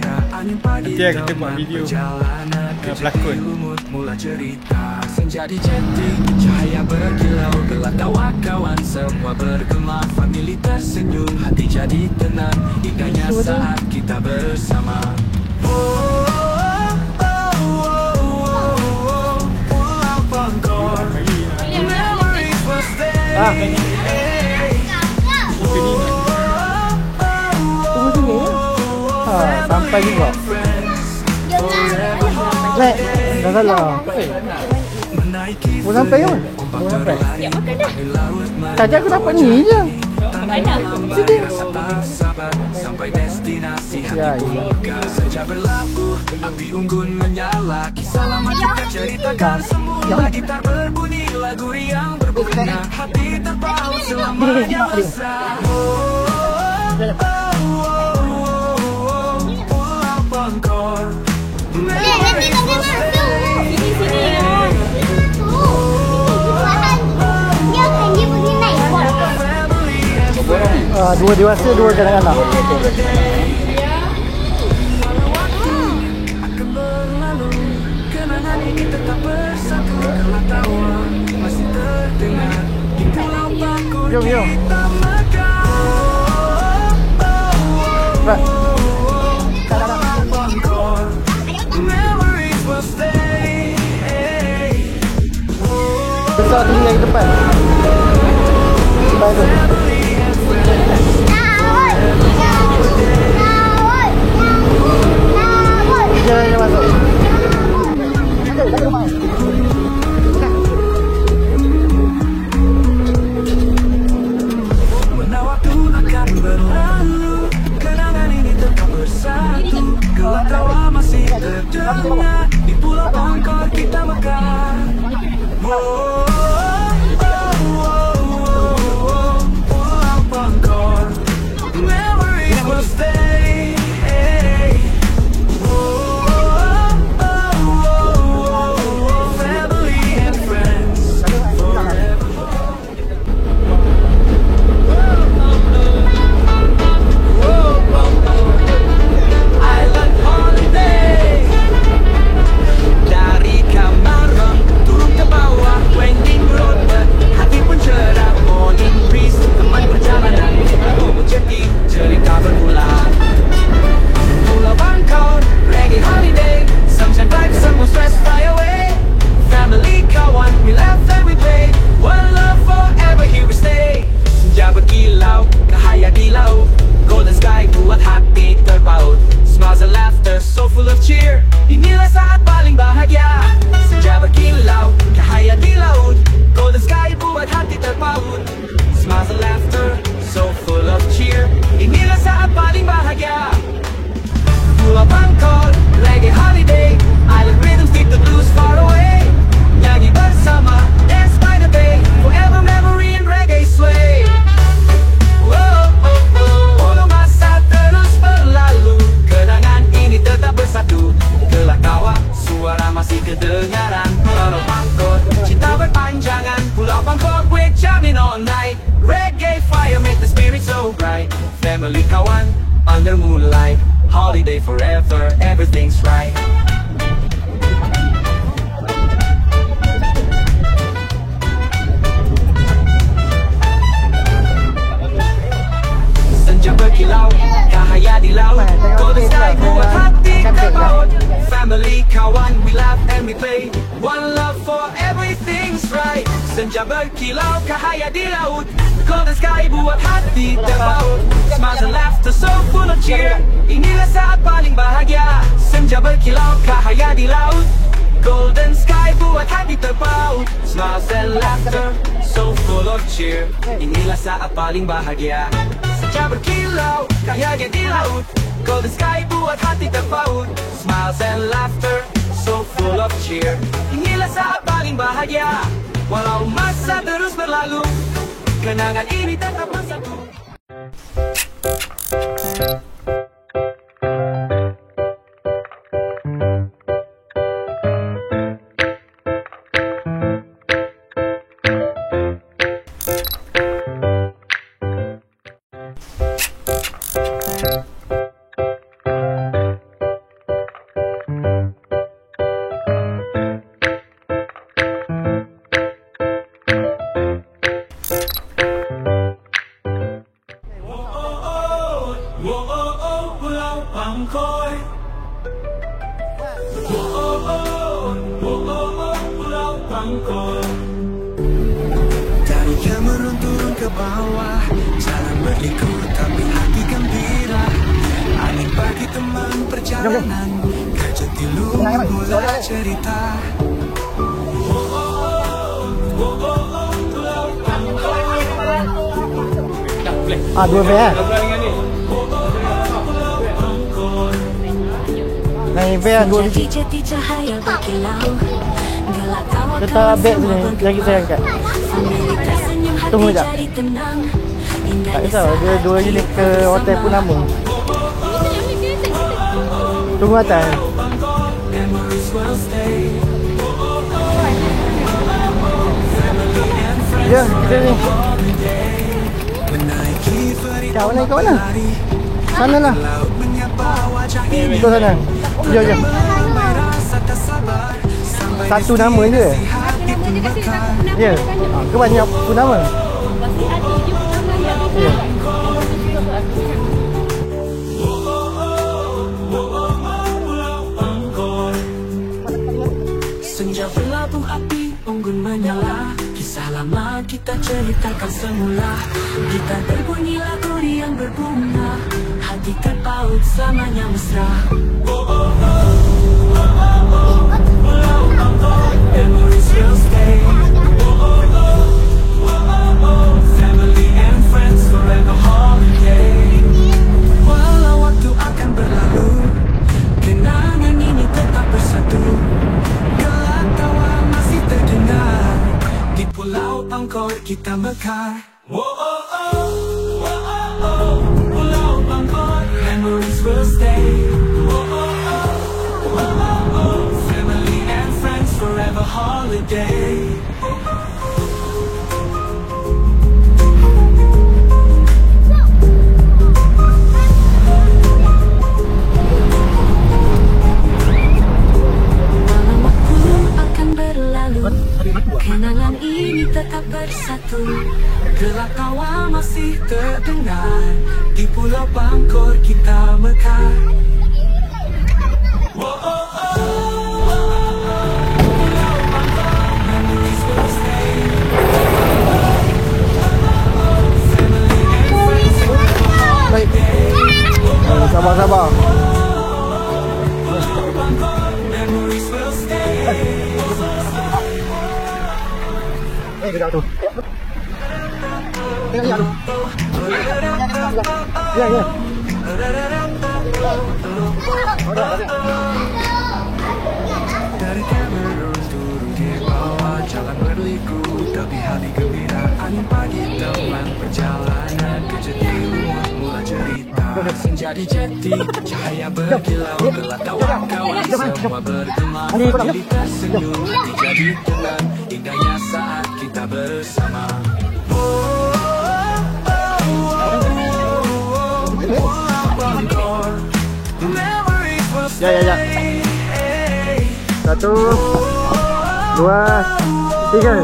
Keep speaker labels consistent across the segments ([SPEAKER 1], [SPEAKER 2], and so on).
[SPEAKER 1] Nanti kita buat video pelakon.
[SPEAKER 2] Mula cerita senja di jetting, cahaya berkilau, gelap tawa kawan semua bergema, famili tersenyum, hati jadi tenang, indahnya saat kita bersama. Pulau Bangkor, memories will stay.
[SPEAKER 3] Sampai juga. Lek, dah salah. Mau sampai kan? Mau sampai.
[SPEAKER 4] Ya makan dah.
[SPEAKER 3] Tadi aku dapat ni je.
[SPEAKER 4] Mana?
[SPEAKER 3] Sini.
[SPEAKER 2] Sampai destinasi
[SPEAKER 3] Ya,
[SPEAKER 2] hati
[SPEAKER 3] ya.
[SPEAKER 2] buka senja berlabuh, api unggun menyala, kisah lama kita ceritakan semula, gitar berbunyi, lagu riang berbunga, hati terpaut selamanya mesra. Pulau Bangkor, memories will stay.
[SPEAKER 3] Dua dewasa, dua kanak-kanak.
[SPEAKER 2] Akan berlalu, kenangan ini tetap bersatu, gelap tawa masih terdengar di Pulau Bangkor.
[SPEAKER 3] Jom, jom.
[SPEAKER 2] Kita megah Pulau Bangkor, memories will stay.
[SPEAKER 3] Besar tu yang depan. Depan tu. Jangan masuk.
[SPEAKER 2] Mana waktu akan berlalu, kenangan ini tetap bersatu, gelap tawa masih terdengar di Pulau Bangkor kita megah. Pulau Bangkor, memories will stay. Family and friends forever. Island holiday. Dari Kamarong turun ke bawah winding road, hati pun cerah, morning breeze, teman perjalanan, umur jadi cerita berulang. Pulau Bangkor, reggae holiday, sunshine vibes, semua stress fly away. Family, kawan, we laugh and we play, one love forever, here we stay. Senja berkilau, cahaya di laut, golden sky buat hati terpaut, smiles and laughter so full of cheer. Inilah saat paling bahagia. Senja berkilau, cahaya di laut, golden sky buat hati terpaut, smiles and laughter so full of cheer. Inilah saat paling bahagia. Pulau Bangkor, reggae holiday, island rhythms keep the blues far away. Nyanyi bersama, dance by the bay, forever memory and reggae sway. Walau masa terus berlalu, kenangan ini tetap bersatu, gelak tawa, suara masih kedengaran. Pulau Bangkor, cinta berpanjangan. Pulau Bangkor, we're jamming all night. Reggae fire make the spirit so bright. Family, kawan, under moonlight, holiday forever, everything's right. Senja berkilau, cahaya di laut, golden sky buat hati terpaut. Family, kawan, we laugh and we play, one love for everything's right. Senja berkilau, cahaya di laut, golden sky buat hati terpaut, smiles and laughter so full of cheer. Inilah saat paling bahagia. Senja berkilau, cahaya di laut, golden sky buat hati terpaut, smiles and laughter so full of cheer. Inilah saat paling bahagia. Senja berkilau, cahaya di laut, golden sky buat hati terpaut, smiles and laughter so full of cheer. Inilah saat paling bahagia. Walau masa terus berlalu, kenangan ini tetap bersatu. Bangkok. Dari Cameron turun ke bawah, jalan berliku tapi hati gembira. Angin pagi teman perjalanan, ke Jatiluhur mulai cerita.
[SPEAKER 3] Dua vé à? Này vé dua biji. Kita beg sini, lagi saya angkat. Tunggu sekejap. Tak kisah, dia dua unit ke hotel Purnama. Tunggu atas. Ya, kita ni. Kau naik ke mana? Sana lah. Itu sana. Jom, jom. Satu nama je? Ya. Ke banyak pun nama? Ya.
[SPEAKER 2] Senja berlabuh api unggun menyala. Kisah lama kita ceritakan semula. Kita berbunyi lagu yang berbunga. Hati terpaut selamanya mesra. Memories will stay. Family and friends forever holiday. Walau waktu akan berlalu, kenangan ini tetap bersatu. Gelak tawa masih terdengar di Pulau Bangkok kita mekar. Pulau Bangkok, memories will stay. Family and friends forever holiday. Kenangan ini tetap bersatu. Gelak tawa masih terdengar di Pulau Bangkok kita mekar. Pulau Bangkok, memories will stay. Family and friends forever holiday.
[SPEAKER 3] Sabar, sabar.
[SPEAKER 2] Pulau Bangkok, memories will stay.
[SPEAKER 3] Kejap tu. Tengok tu. Ya, ya.
[SPEAKER 2] Dari Cameron turun ke bawah, jalan berliku tapi hati gembira. Angin pagi teman perjalanan, ke Jatiluhur mulai cerita. Senja di Jati, cahaya berkilau, gelak tawa kawan semua bergema. Jadi tersenyum, hati jadi tenang, indahnya saat kita bersama.
[SPEAKER 3] Ya, ya, ya. 1, 2, 3.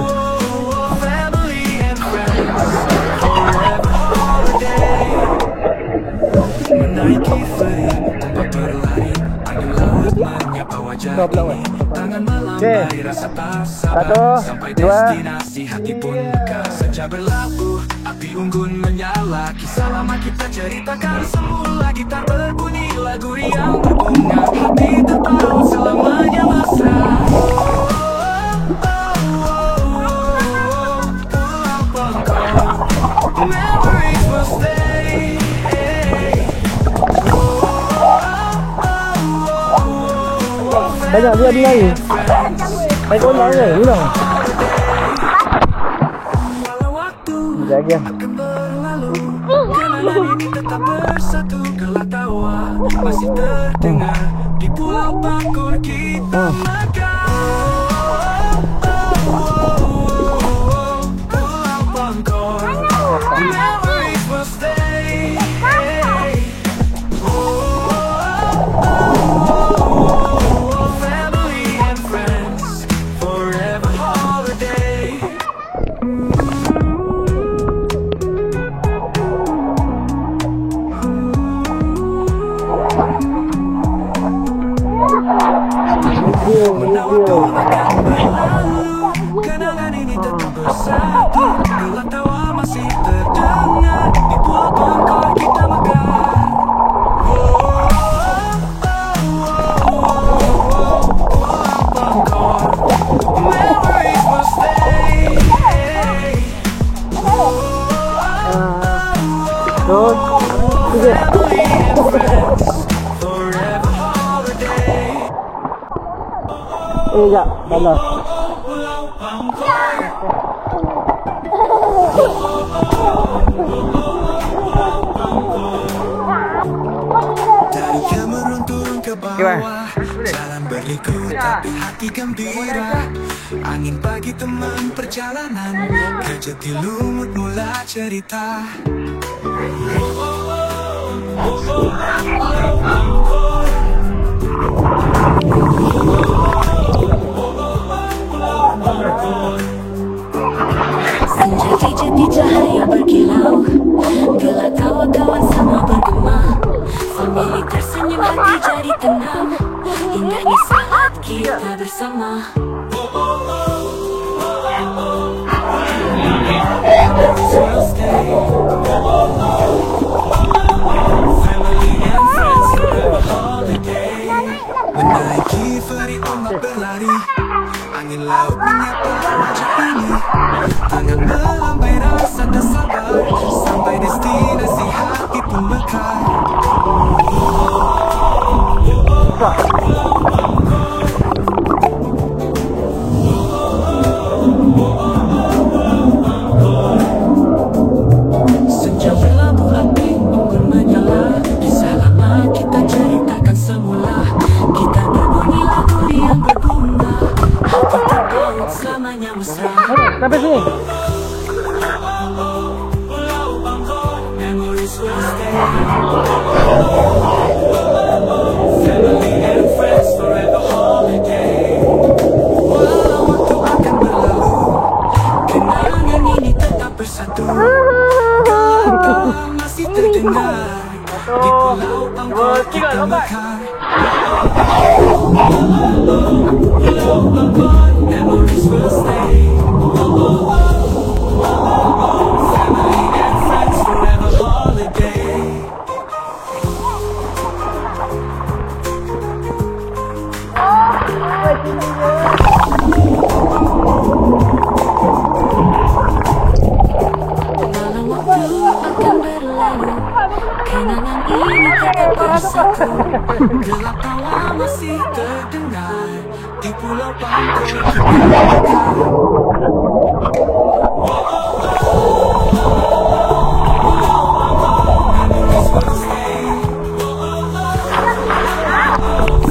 [SPEAKER 2] Menaiki ferry, tempat berlari, angin laut menyapa wajah ini. Tangan melambai rasa tak sabar, sampai destinasi hati pun mekar. Senja berlabuh, api unggun menyala. Kisah lama kita ceritakan semula. Gitar berbunyi lagu yang berbunga. Hati terpaut selamanya mesra. Pulau Bangkok, memories will stay.
[SPEAKER 3] Banyak dia di lagi. Baik orang je, ulang. Lagi ya.
[SPEAKER 2] Kenangan ini tetap bersatu. Gelak tawa masih terdengar di Pulau Bangkok kita mekar. Pulau Bangkok, memories will stay. Family and friends forever holiday. Menawarkan akan berlalu,
[SPEAKER 3] Ya, salah.
[SPEAKER 2] Dari Cameron turun ke bawah, jalan berliku tapi hati gembira. Angin pagi teman perjalanan, kerja di lumut mula cerita.
[SPEAKER 4] Senja jati cahaya berkilau, gelak tawa kawan semua bergema. Famili tersenyum hati jadi tenang, indahnya saat kita bersama.
[SPEAKER 2] Menaiki ferry ombak berlari, angin laut menyapa wajah ini. Tangan melambai rasa tak sabar, sampai destinasi hati pun mekar. Senja berlabuh api, unggun menyala. Kisah lama kita ceritakan semula. Kita berbunyi lagu yang berbunga. Hati terbang selamanya mesra.
[SPEAKER 3] Sampai sini.
[SPEAKER 2] Memories will stay. Family and friends forever holiday. Walau waktu akan berlalu, kenangan ini tetap bersatu. Gelap masih terdengar di pulau Bangkok kita mekar. Pulau Bangkok, memories will stay. Family and friends forever holiday.
[SPEAKER 4] Walau waktu akan berlalu, kenangan ini tetap bersatu.
[SPEAKER 2] Gelap tawa masih terdengar di pulau Bangkok kita mekar. Memories will stay.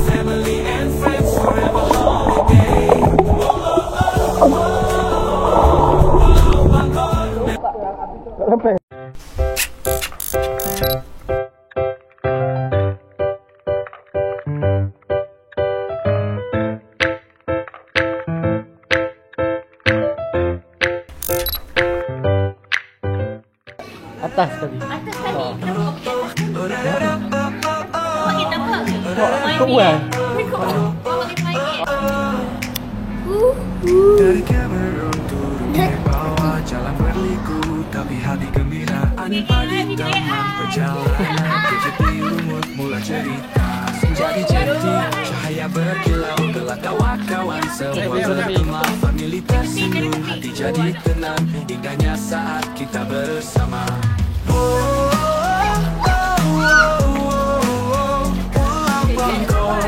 [SPEAKER 2] Family and friends forever holiday.
[SPEAKER 3] Sampai. Atas tadi.
[SPEAKER 2] Dari Cameron turun ke bawah, jalan berliku tapi hati gembira. Angin pagi teman perjalanan, kerja di lumut mula cerita. Senja di jati, cahaya berkilau, gelak tawa kawan semua bergema. Famili tersenyum, hati jadi tenang, indahnya saat kita bersama. Pulau Bangkok,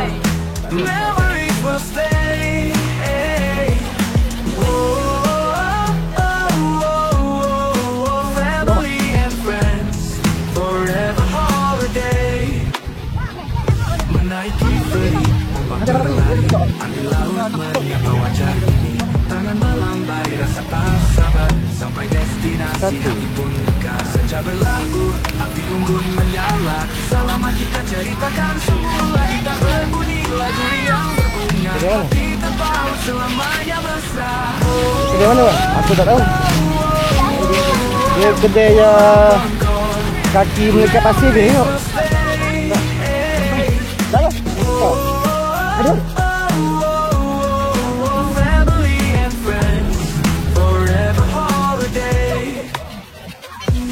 [SPEAKER 2] memories will stay. Family and friends, forever holiday. Menaiki ferry, ombak berlari, angin laut menyapa wajah ini. Tangan melambai rasa tak sabar, sampai destinasi hati pun lega. Senja berlagu, api unggun menyala. Kisah lama kita ceritakan semula. Kita berbunyi lagu yang berbunga. Hati terbang selamanya mesra.
[SPEAKER 3] Kedai mana, Bang? Aku tak tahu. Dia kedai kaki melekat pasir dia tengok. Tak lah. Aduh.
[SPEAKER 2] Family and friends, forever holiday.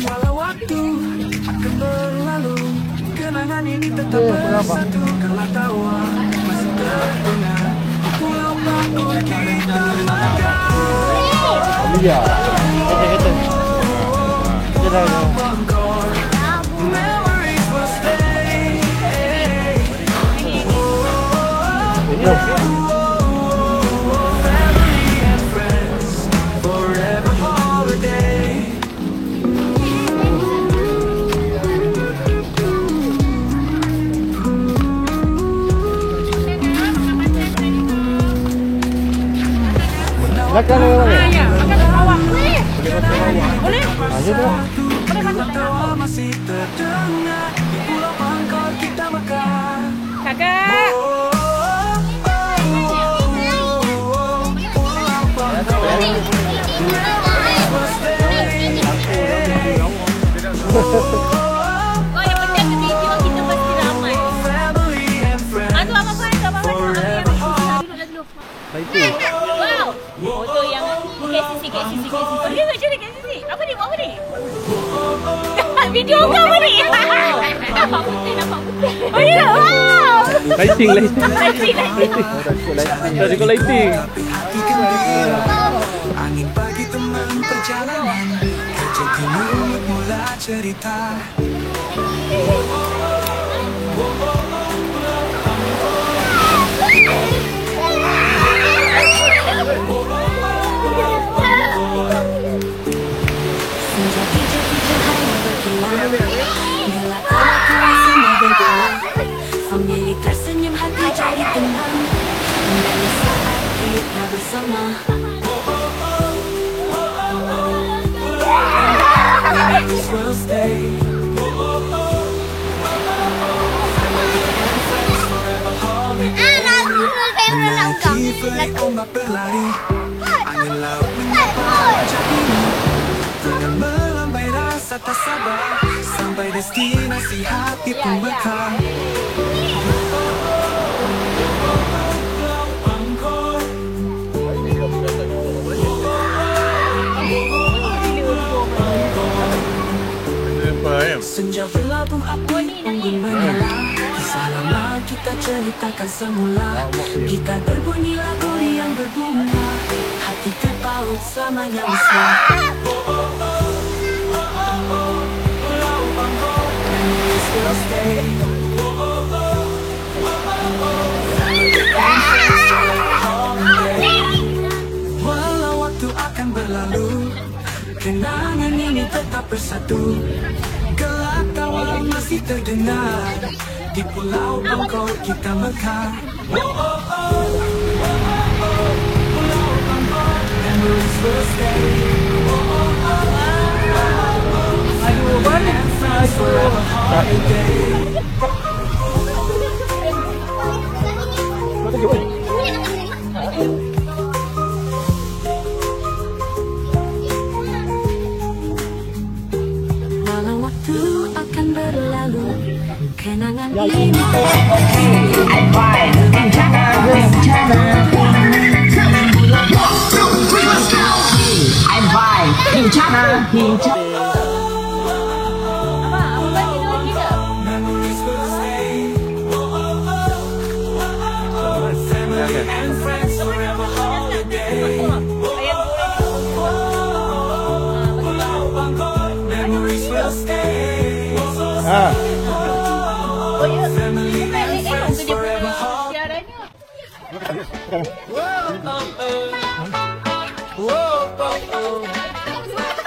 [SPEAKER 2] Walau waktu akan berlalu, kenangan ini tetap bersatu. Gelak tawa masih terdengar di pulau Bangkok kita mekar.
[SPEAKER 3] Iya. Kata. Kita
[SPEAKER 2] Bangkok, memories will stay.
[SPEAKER 3] Belakang ni mana?
[SPEAKER 5] Ya, makan ke bawah. Boleh. Boleh.
[SPEAKER 3] Ayo tu.
[SPEAKER 5] Boleh masuk.
[SPEAKER 2] masih terdengar di Pulau Bangkok kita makan.
[SPEAKER 5] Kakak.
[SPEAKER 6] Oh, yang penting ke video kita pasti ramai. Aduh, apa-apa, apa-apa.
[SPEAKER 3] Baik.
[SPEAKER 6] Wow. Foto yang KCC. Oh, dia macam ni KCC. Apa ni? Apa ni? Video kau apa ni? Nampak putih. Oh, ya. Wow.
[SPEAKER 3] Lighting.
[SPEAKER 6] Lighting.
[SPEAKER 3] Tadi kau lighting.
[SPEAKER 2] Angin pagi teman perjalanan, kecil timur mula cerita.
[SPEAKER 4] Pemilik tersenyum hati jadi tenang. Dari saat kita bersama.
[SPEAKER 2] Will stay. Lagi ombak berlari, angin laut menyapa wajah ini. Tangan melambai rasa tak sabar, sampai destinasi hati pun bekal. Senja berlabuh api unggun menyala. Kisah lama kita ceritakan semula. Kita berbunyi lagu yang berbunga. Hati terpaut selamanya mesra. Memories will stay. Walau waktu akan berlalu, kenangan ini tetap bersatu. Gelak tawa masih terdengar di Pulau Bangkok kita mekar. Pulau Bangkok, memories will stay.
[SPEAKER 5] Aduh, balik.
[SPEAKER 2] Forever holiday.
[SPEAKER 4] Walau waktu akan berlalu, kenangan ini
[SPEAKER 2] Memories will stay. Family and friends forever holiday. Pulau Bangkok, memories will stay. Family and friends forever holiday.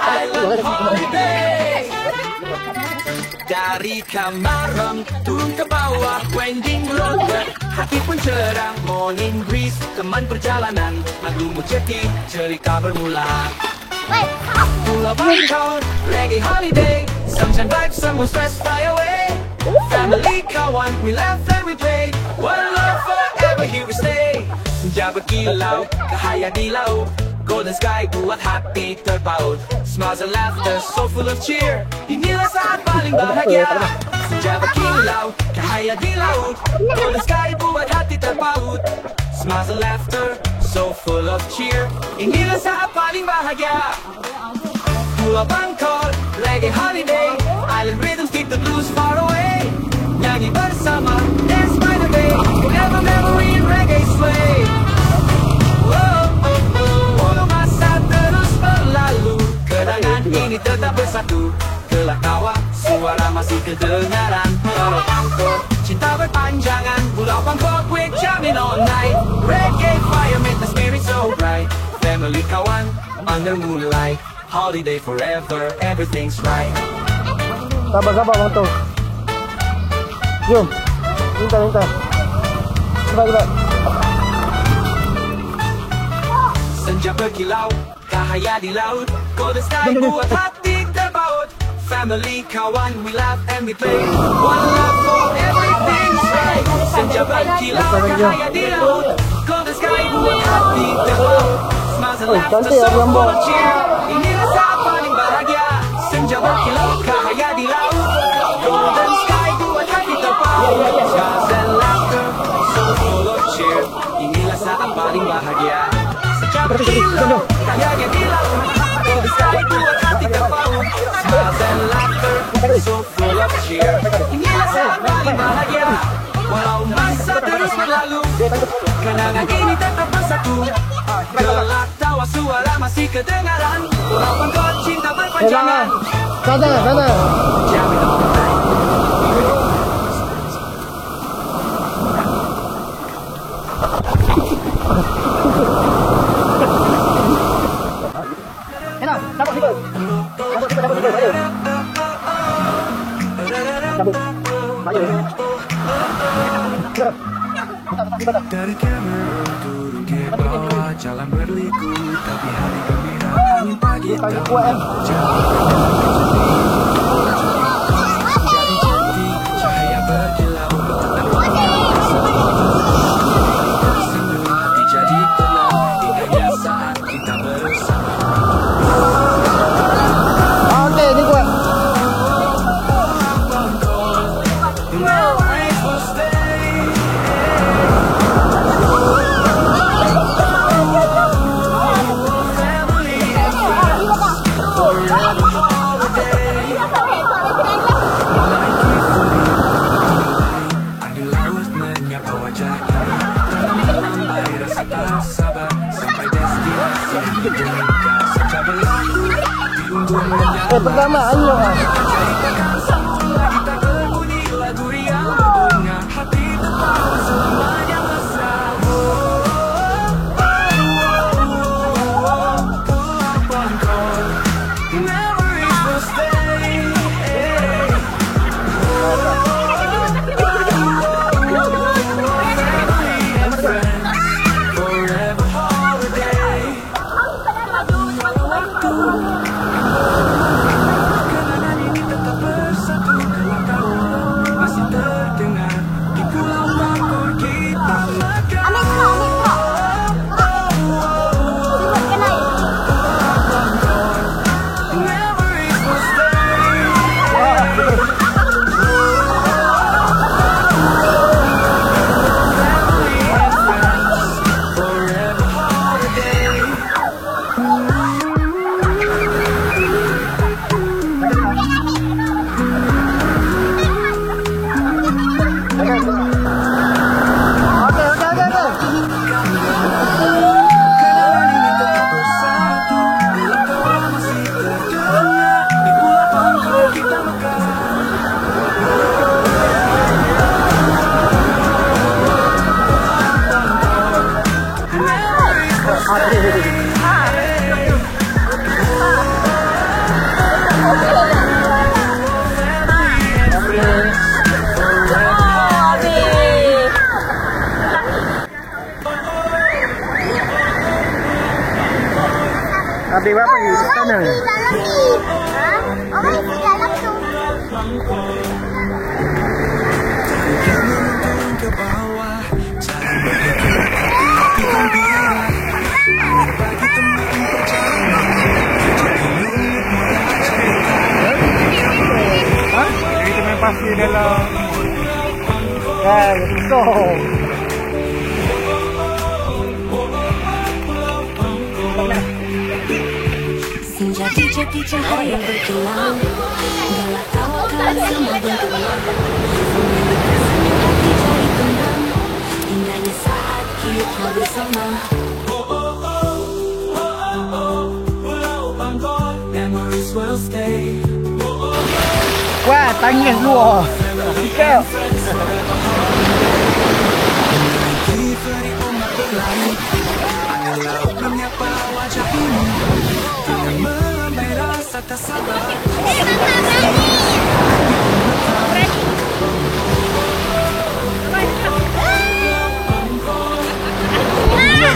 [SPEAKER 2] Island holiday. Dari kamar turun ke bawah winding road, hati pun cerah. Morning breeze, teman perjalanan, lagumu jadi cerita bermula. Pulau Bangkok, reggae holiday, sunshine vibes, semua stress fly away. Family kawan, we laugh and we play. One love forever, here we stay. Senja berkilau, cahaya di laut, golden sky buat hati terpaut. Smiles and laughter, so full of cheer. Inilah saat paling bahagia. Senja berkilau, cahaya di laut, golden sky buat hati terpaut. Smiles and laughter, so full of cheer. Inilah saat paling bahagia. Pulau Bangkok, reggae holiday, island rhythms keep the blues far away. Nyanyi bersama, dance by the bay, forever memory in reggae sway. Walau masa terus berlalu, kenangan ini tetap bersatu. Gelak tawa, suara masih kedengaran. Pulau Bangkok, cinta berpanjangan. Pulau Bangkok, we're jamming all night. Reggae fire make the spirit so bright. Family kawan, under moonlight. Holiday forever, everything's right.
[SPEAKER 3] Sabar Bang Tong. Jom. Minta. Cepat.
[SPEAKER 2] senja berkilau, cahaya di laut, golden sky buat hati terpaut. Family, kawan, we laugh and we play. One love for everything's right. Senja berkilau, cahaya di laut, golden sky buat hati terpaut. Smiles and laughter so full of cheer. Inilah saat paling bahagia. Senja berkilau, cahaya di laut, golden sky buat hati terpaut. Smiles and laughter so full of cheer. Inilah saat paling bahagia. Senja berkilau, cahaya di laut, golden sky buat hati terpaut. Smiles and laughter so full of cheer. Inilah saat paling bahagia. Walau masa terus berlalu, kenangan ini tetap bersatu. Gelak tawa suara masih kedengaran. Urapan kau cinta berpanjangan.
[SPEAKER 3] Sana.
[SPEAKER 2] Jamin online.
[SPEAKER 3] Enak, dapat situ. Cabut. Maju.
[SPEAKER 2] Dari kamera turun ke bawah, jalan berliku tapi hari gembira. Angin pagi
[SPEAKER 3] Pagi kuat.
[SPEAKER 2] jadi cantik, cahaya berkilau. Senyum hati jadi tenang, indahnya saat kita bersama.
[SPEAKER 3] Oke, ini kuat.
[SPEAKER 2] Memories will stay. Family and friends, forever holiday. Andil laut menyapa wajahnya, melambai rasa tak sabar sampai destinasi mereka. Senja berlalu di unggung menyapa.
[SPEAKER 3] Pertama, ayo.
[SPEAKER 2] Jadikan semua kita berbunyi lagu riang berbunga, hati tertawa selamanya mesra. Pulang kau, memories will stay. Family and friends, forever holiday. Kenangan ini tetap bersatu, kelakauan masih terdengar di pulau Bangkor kita megah. Memories will stay. Family and friends, forever holiday. Kenangan ini tetap bersatu, kelakauan masih terdengar di pulau Bangkor kita megah. Memories will stay. Family and friends, forever.
[SPEAKER 3] Habis berapa ni? Sana.
[SPEAKER 2] Turun ke bawah, jalan berliku tapi gembira. Bagi teman perjalanan, jadi milik modal cerita.
[SPEAKER 1] Kita main pasir dalam
[SPEAKER 3] Betul.
[SPEAKER 4] Senja di cahaya berkilau, gelak tawa kawan semua bergema. Senyum hati jadi tenang, indahnya saat kita bersama.
[SPEAKER 2] Pulau Bangkor, memories will stay.
[SPEAKER 3] Wah, tangis luar. Sikap.
[SPEAKER 2] Dari ombak berlari, angin laut menyapa wajahmu dengan melambai rasa tak sabar.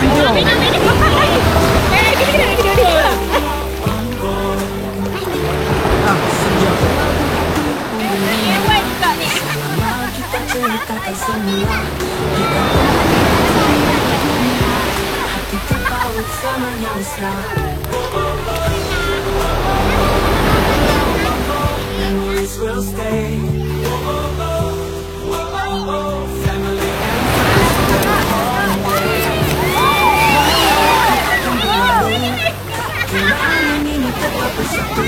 [SPEAKER 6] Video.
[SPEAKER 2] bergema. Memories will stay. Family and kenangan ini tetap bersatu.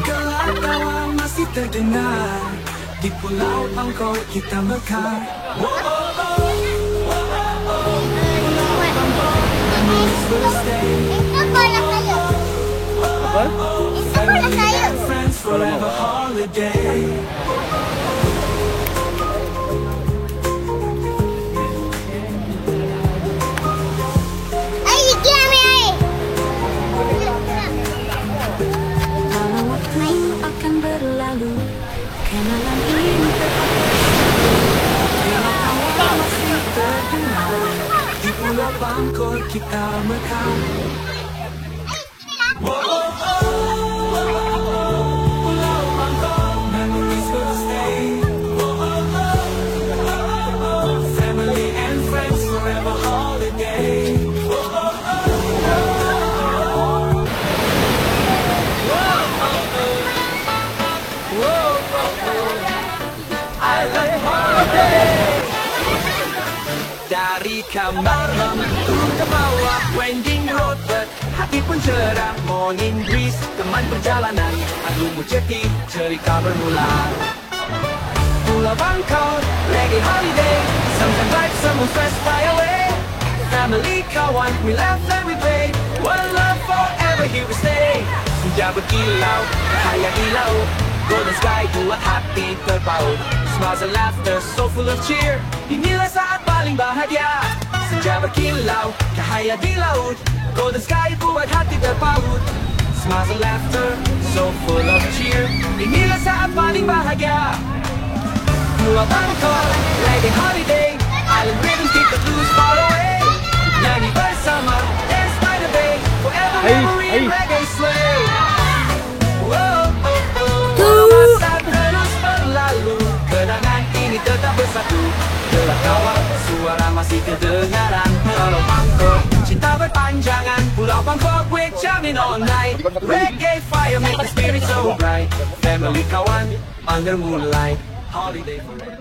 [SPEAKER 2] Gelak tawa masih terdengar di Pulau Bangkok kita mekar. Memories will stay. Family and friends forever holiday. Walau waktu akan berlalu, kenangan ini tetap masih terdengar di Pulau Bangkok kita mekar. Memories will stay. Family and friends forever holiday. Island holiday. Dari kamar turun ke bawah winding road, hati pun cerah. Morning breeze, teman perjalanan. Aduh jeti, cerita bermula. Pulau Bangkok, reggae holiday. Sometimes life, some stress fly away. Family, kawan, we laugh and we play. One love forever, here we stay. Senja berkilau, cahaya di laut. Golden sky, buat hati terpaut. Smiles and laughter, so full of cheer. Inilah saat paling bahagia. Senja berkilau, cahaya di laut. Golden sky, buat hati terpaut. Smiles and laughter, so full of cheer. Inilah saat paling bahagia. Pulau Bangkok, reggae holiday. Island rhythms keep the blues far away. Nyanyi bersama, dance by the bay. Forever memory and reggae sway. Masa terus berlalu, kenangan ini tetap bersatu. Gelak tawa, suara masih kedengaran. Pulau Bangkok, cinta berpanjangan. Pulau Bangkok, we're jamming all night. Reggae fire make the spirit so bright. Family kawan, under moonlight. Holiday forever.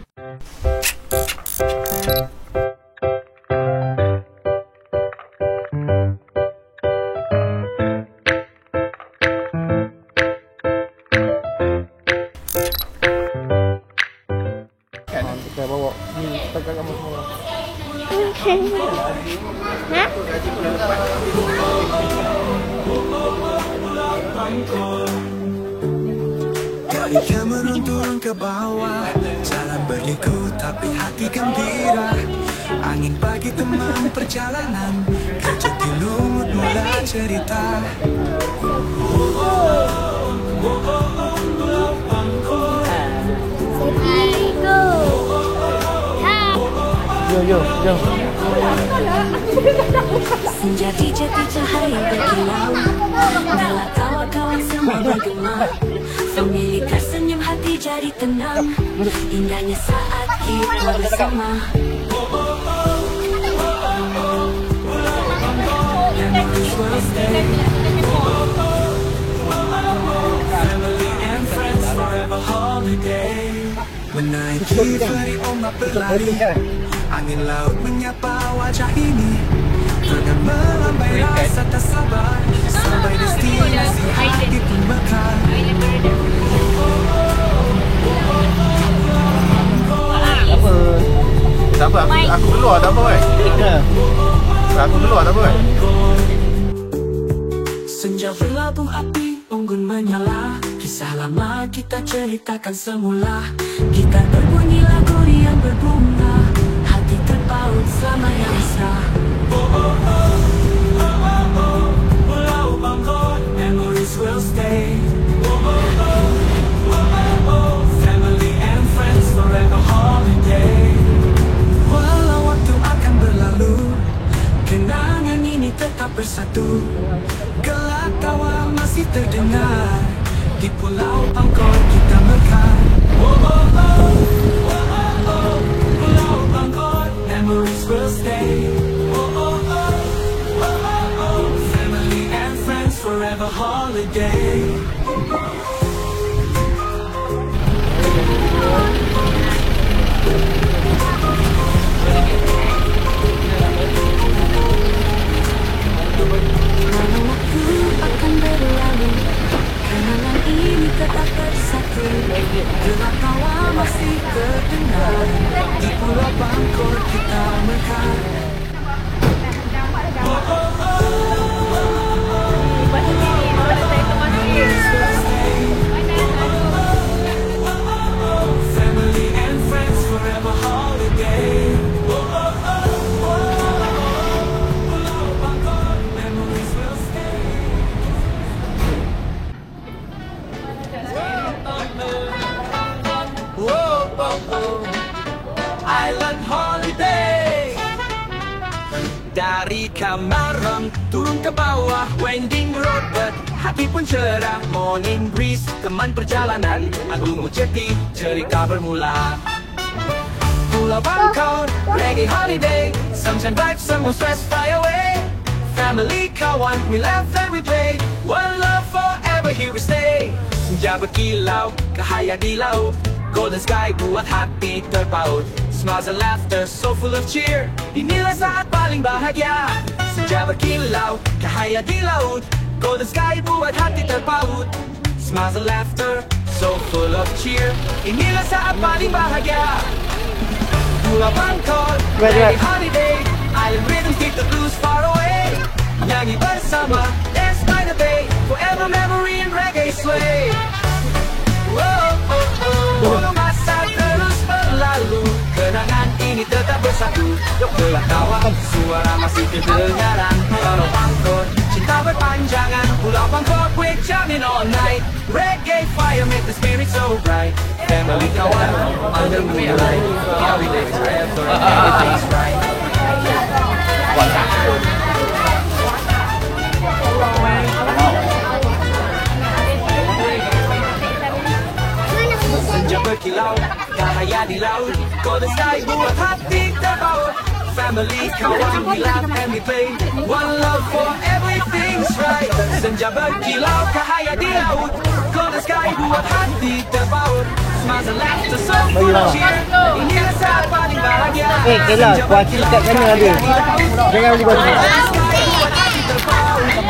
[SPEAKER 3] Kita bawa ni dekat kamu semua.
[SPEAKER 2] Dari Cameron turun ke bawah, jalan berliku tapi hati gembira. Angin pagi teman perjalanan, kejut di lumut mula cerita.
[SPEAKER 3] Yo.
[SPEAKER 4] Senja di jati cahaya berkilau, bela tawa kawan semua bergema. Family tersenyum hati jadi tenang, indahnya saat kita bersama.
[SPEAKER 2] Memories will stay. Family and friends forever holiday. Menaiki ferry ombak berlari, angin laut menyapa wajah ini. Tangan melambai rasa tak sabar, sampai destinasi hati pun mekar.
[SPEAKER 1] Tak apa, aku keluar tak apa kan? Aku keluar tak apa kan?
[SPEAKER 2] Senja berlabung api, unggun menyala. Kisah lama kita ceritakan semula. Gitar berbunyi lagu yang berbunga, hati terpaut selama yang mesra. Pulau Bangkok, memories will stay. Family and friends forever holiday. Walau waktu akan berlalu, kenangan ini tetap bersatu. Gelak tawa masih terdengar di Pulau Bangkok kita mekar. Pulau Bangkok, memories will stay. Family Dari Kamarong turun ke bawah winding road, hati pun cerah. Morning breeze, teman perjalanan. Agung Jeti, cerita bermula. Pulau Bangkok, reggae holiday. Sunshine vibes, semua stress fly away. Family, kawan, we laugh and we play. One love forever, here we stay. Senja berkilau, cahaya di laut. Golden sky buat hati terpaut. Smiles and laughter, so full of cheer. Inilah saat paling bahagia. Senja berkilau, cahaya di laut. Golden sky buat hati terpaut. Smiles and laughter, so full of cheer. Inilah saat paling bahagia. Pulau Bangkok, reggae holiday. Island rhythms keep the blues far away. Nyanyi bersama, dance by the bay. Forever memory and reggae sway. Walau masa terus berlalu, kenangan ini tetap bersatu. Gelak tawa, suara masih kedengaran. Pulau Bangkok, cinta berpanjangan. Pulau Bangkok, we're jamming all night. Reggae fire make the spirit so bright. Family kawan, under moonlight. How we live forever, everything's right. Senja berkilau, cahaya di laut. Golden sky buat hati terpaut. Family, kawan, we laugh and we play. One love for everything's right. Senja berkilau, cahaya di laut. Golden sky buat hati terpaut. Smiles and laughter, so full of cheer. Inilah saat paling bahagia.
[SPEAKER 3] Kelah, kuaci kat sana ada. Jangan beli kuaci.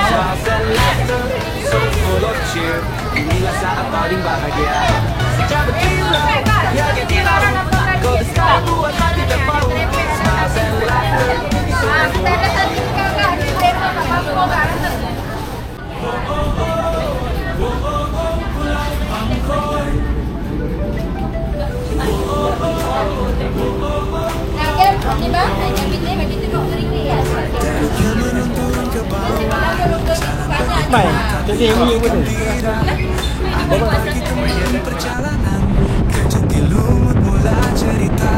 [SPEAKER 2] Smiles and laughter, so full of cheer. Inilah saat paling bahagia. Senja berkilau, cahaya di laut. Golden sky buat hati terpaut. Smiles and laughter, so full of
[SPEAKER 3] Mai, jadi yang ini pun.
[SPEAKER 2] perjalanan ke Jatiluhur mula cerita.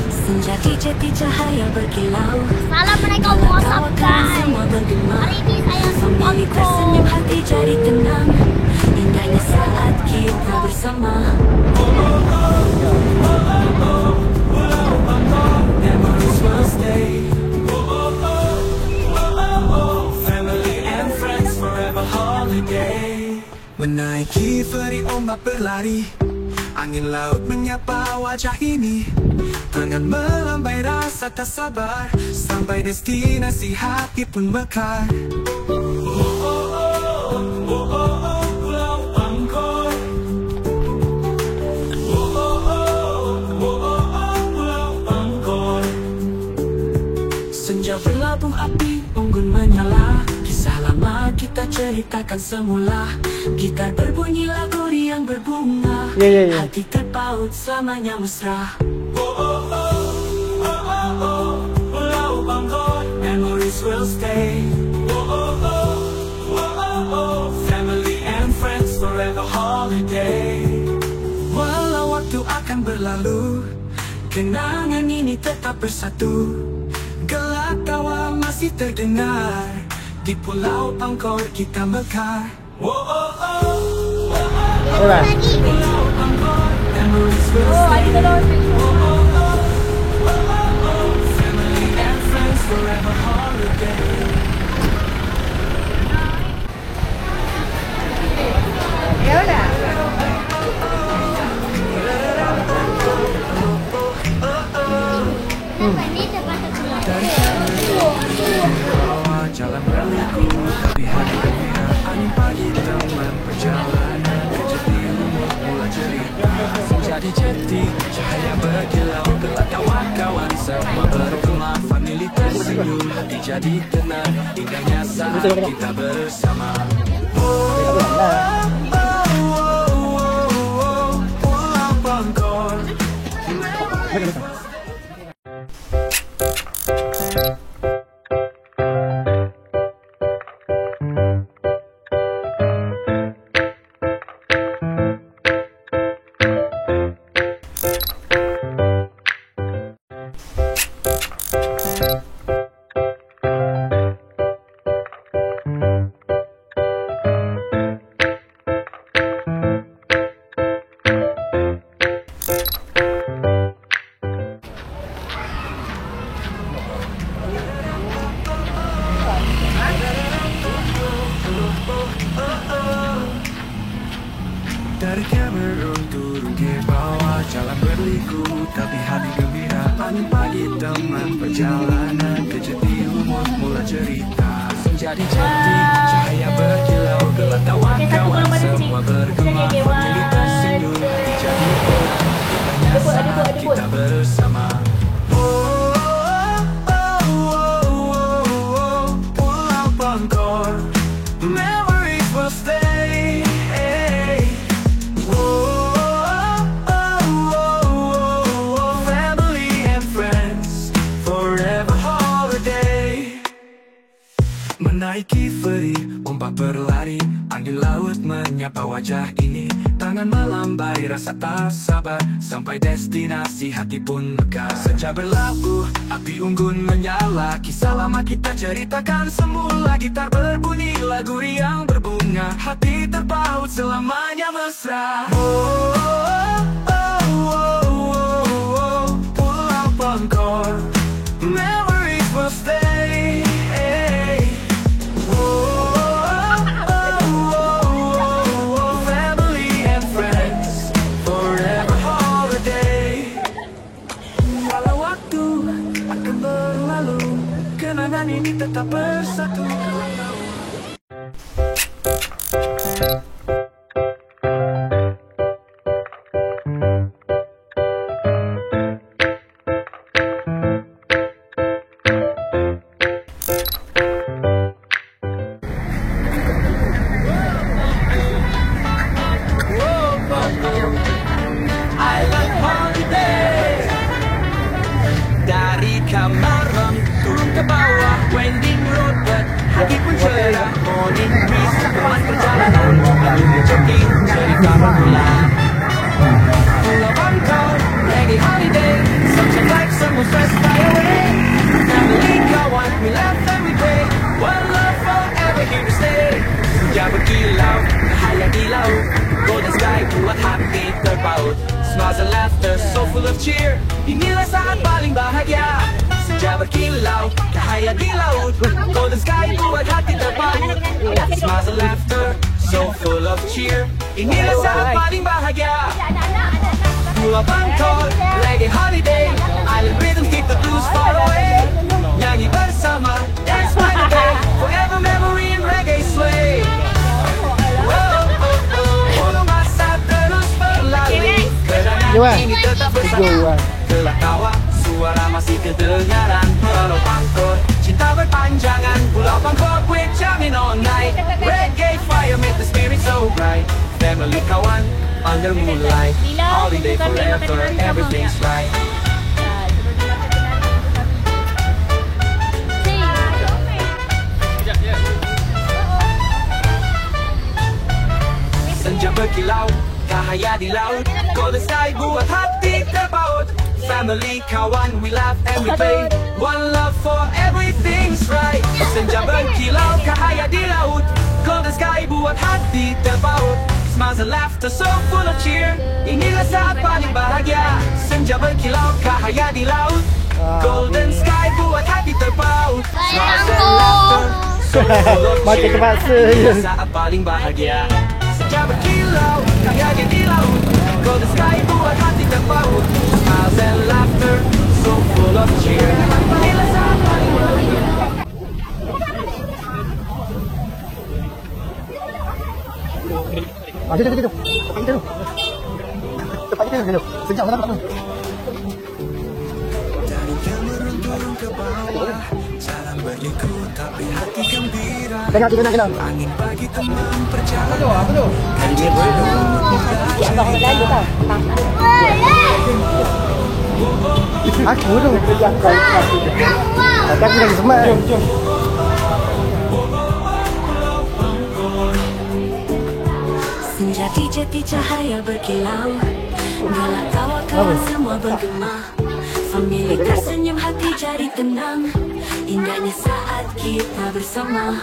[SPEAKER 4] Senja di jati cahaya berkilau.
[SPEAKER 6] Salam mereka WhatsApp guys.
[SPEAKER 4] Semua bergema.
[SPEAKER 6] Hari ini saya
[SPEAKER 4] Family tersenyum, hati jadi tenang. Indahnya saat kita bersama.
[SPEAKER 2] Memories will stay. Family and friends forever holiday. Menaiki feri ombak berlari. Angin laut menyapa wajah ini. Tangan melambai rasa tak sabar. Sampai destinasi hati pun mekar. Pulau Bangkok. Pulau Bangkok. Senja berlabung api, unggun menyala. Kisah lama kita ceritakan semula. Gitar berbunyi lagu yang berbunga.
[SPEAKER 3] Ya.
[SPEAKER 2] Hati terpaut selamanya mesra. Pulau Bangkok, memories will stay. Family and friends forever holiday. Walau waktu akan berlalu, kenangan ini tetap bersatu. Gelak tawa masih terdengar. Di Pulau Bangkok kita mekar.
[SPEAKER 3] Alright.
[SPEAKER 2] Pulau Bangkok, memories will stay. Family and friends forever holiday. Jalan berliku, lihat kebiasaan pagi teman perjalanan ke Jatiluhur mula cerita. Senja di jati, cahaya berkilau, gelak kawan-kawan semua bergema. Family tersenyum, hati jadi tenang, indahnya saat kita bersama. Pulau Bangkok. Dari Cameron turun ke bawah, jalan berliku tapi hati gembira. Angin pagi teman perjalanan, kejati umur mula cerita. Senja di jati, cahaya berkilau, gelap kawan-kawan semua bergema. Famili tersenyum, jadi banyak saat kita bersama. Pulau Bangkor, memories will stay. Family and friends, forever holiday. Menaiki feri, ombak berlari, angin laut menyapa wajah ini. Tangan melambai, rasa tak sabar, sampai destinasi hati pun lega. Senja berlabuh, api unggun menyala, kisah lama kita ceritakan semula. Gitar berbunyi, lagu riang berbunga, hati terpaut selamanya mesra. Pulau Bangkor, memories will stay. Family and friends, forever holiday. Walau waktu akan berlalu, kenangan ini tetap bersatu. Island holiday. Dari Cameron turun ke bawah, winding road, but hati pun cerah. Morning breeze, teman perjalanan, lalu jogging cerita bermula. Pulau Bangkor, reggae holiday, sunshine like summer stress fly away. Family kawan, we laugh and we play, one love forever here to stay. Senja berkilau, cahaya di laut, golden sky buat hati terpaut. Smiles and laughter, so full of cheer. Inilah saat paling bahagia. Senja berkilau, cahaya di laut, golden sky buat hati terpaut. Smiles and laughter, so full of cheer. Inilah saat paling bahagia. Pulau Bangkor, reggae holiday, island rhythm keep the blues far away. Nyanyi bersama, dance by the bay, forever memory in reggae sway. Walau masa terus berlalu, kenangan ini tetap bersatu. Gelak tawa, suara masih kedengaran. Pulau Bangkor, cinta berpanjangan. Pulau Bangkor, we're jamming all night. Reggae fire make the spirit so bright. Family kawan, under moonlight, holiday forever, everything's right. Senja berkilau, cahaya di laut, golden sky buat hati terpaut. Family kawan, we laugh and we play, one love for everything's right. Senja berkilau, cahaya di laut, golden sky buat hati terpaut. Smiles and laughter so full of cheer. Inilah saat paling bahagia. Senja berkilau, cahaya di laut, golden sky buat hati terpaut. Smiles and laughter so full of cheer. Inilah saat paling bahagia. Senja berkilau, cahaya di laut, golden sky buat hati terpaut. Smiles and laughter so full of cheer. Inilah saat paling bahagia.
[SPEAKER 3] Itu. Tepat itu. Sejak mana kamu?
[SPEAKER 2] Dari Cameron turun ke bawah, jalan berliku tapi hati gembira.
[SPEAKER 3] Tengah.
[SPEAKER 2] Angin pagi teman perjalanan.
[SPEAKER 3] Aku tu. Kakak lagi semak. Jom.
[SPEAKER 4] Senja di jati cahaya berkilau, gelak kawan-kawan semua bergema. Famili tersenyum, hati jadi tenang, indahnya saat kita bersama.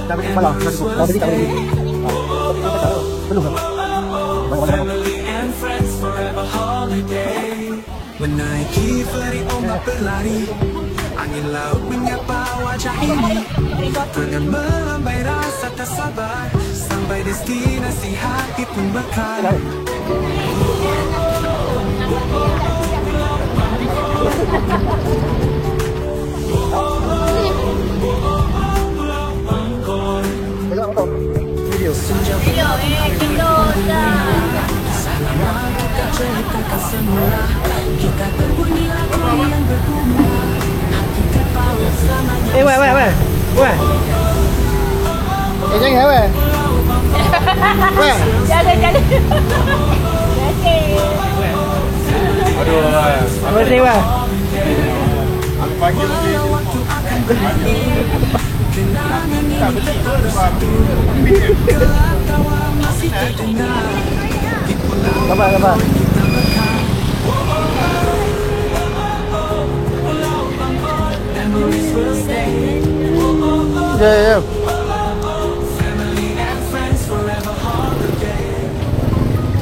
[SPEAKER 3] Dah beli kepala. Dah beli tak beli. Belum.
[SPEAKER 2] Family and friends forever holiday. Menaiki feri ombak berlari, angin laut menyapa wajah ini dengan melambai rasa tak sabar sampai destinasi hati pun berkarat.
[SPEAKER 3] Video.
[SPEAKER 6] Video kita dah.
[SPEAKER 2] Kita ceritakan semula, kita berbunyi lagu yang berbunga, hati terpaut selamanya.
[SPEAKER 3] Weh. Jangan weh. Weh.
[SPEAKER 6] Jalan. Okey.
[SPEAKER 1] Aduh,
[SPEAKER 3] Terima kasih weh.
[SPEAKER 1] aku panggil lagi. Tak betul sebab
[SPEAKER 3] Sabar. Ya.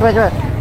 [SPEAKER 3] Cepat.